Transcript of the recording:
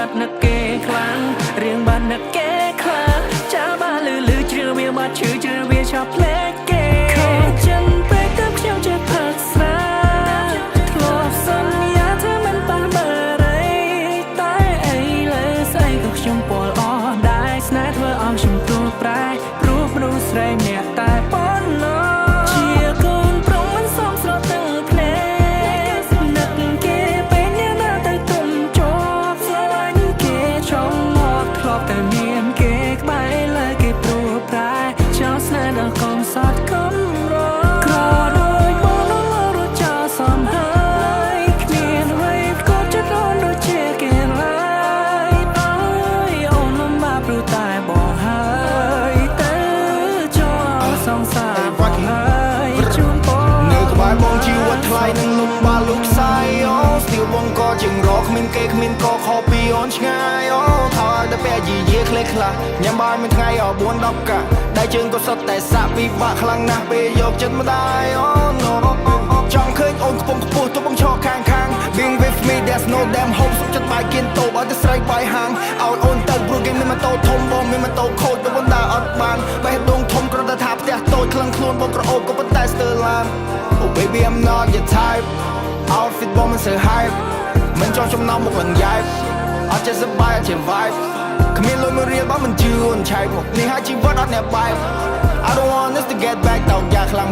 បាត់នឹកគេខ្លាំងរៀងបាត់នឹកគេខ្លាំងចាបានលឺជ្រឿវាបាត់ឈឺជ្រឿវាឆាប់ផ្លែកគេខំចិនពេលទៅខ្ញុំចេះផឹកស្រាធ្លាប់សន្យាថាមិនប៉ះបើរីតែអីលើស្អីក៏ខ្ញុំពលអស់ដែរស្នេហ៍ធ្វើឲ្យខ្ញុំព្រួយប្រែព្រោះមនុស្សស្រីម្នាក់តែប៉ុណ្ណោះជាកូនប្រុងមិនសមស្របទាំងភ្នែកនឹកគេពេលអ្នកណាទៅទុំជាប់ស្រឡាញ់គេចង់មកធ្លាប់តែមានគេក្បែរលើគេព្រួយប្រែចោលស្នេហ៍ដល់កុំសត់កុំរក្រដូចមកដល់រត់ចោលសំហើយគ្មានអ្វីផ្គត់ចិត្តអូនដូចជាគេឡើយអើយអូនលំបាកព្រោះតែបងហើយទៅចូលសង្សារបងហើយជូនបងនៅក្បែរបងជីវិតថ្លៃនឹងលំបាកលុបខ្សែអូស្ទីលបងក៏ជាងរកគ្មានគេគ្មានក៏ខុសពីអូនឆ្ងាយអូថើតែពេលយីយាខ្លះខ្លះញ៉ាំបាយមួយថ្ងៃអស់4 10កាដៃជើងក៏សុទ្ធតែសាក់ពិបាកខ្លាំងណាស់ពេលយកចិត្តម្ដាយអូចង់ឃើញអូនកំពុងខ្ពស់ទោះបងឈរខាង Being with me there's no damn hope សុខចិត្តបាយគៀនតូបឲ្យតែស្រីបាយហាងឲ្យអូនទៅព្រោះគេមានម៉ូតូធំបងមានម៉ូតូខូចបងដើរអត់បានបេះដូងធំគ្រាន់តែថាផ្ទះតូចក្លឹងខ្លួនបងក្រអូបក៏ប៉ុន្តែស្ទើរឡាន Oh baby I'm not your type Outfit បងមិនសូវ hype មិនចង់ចំណោមមុខលង្យ៉ែបអត់ចេះសប្បាយអត់ចេះ vibe គ្មានលុយមួយរៀលបងមិនជឿអូនឆែកមកនេះហើយជីវិតអត់អ្នកបែប I don't want us to get back តោកយ៉ាខ្លាំង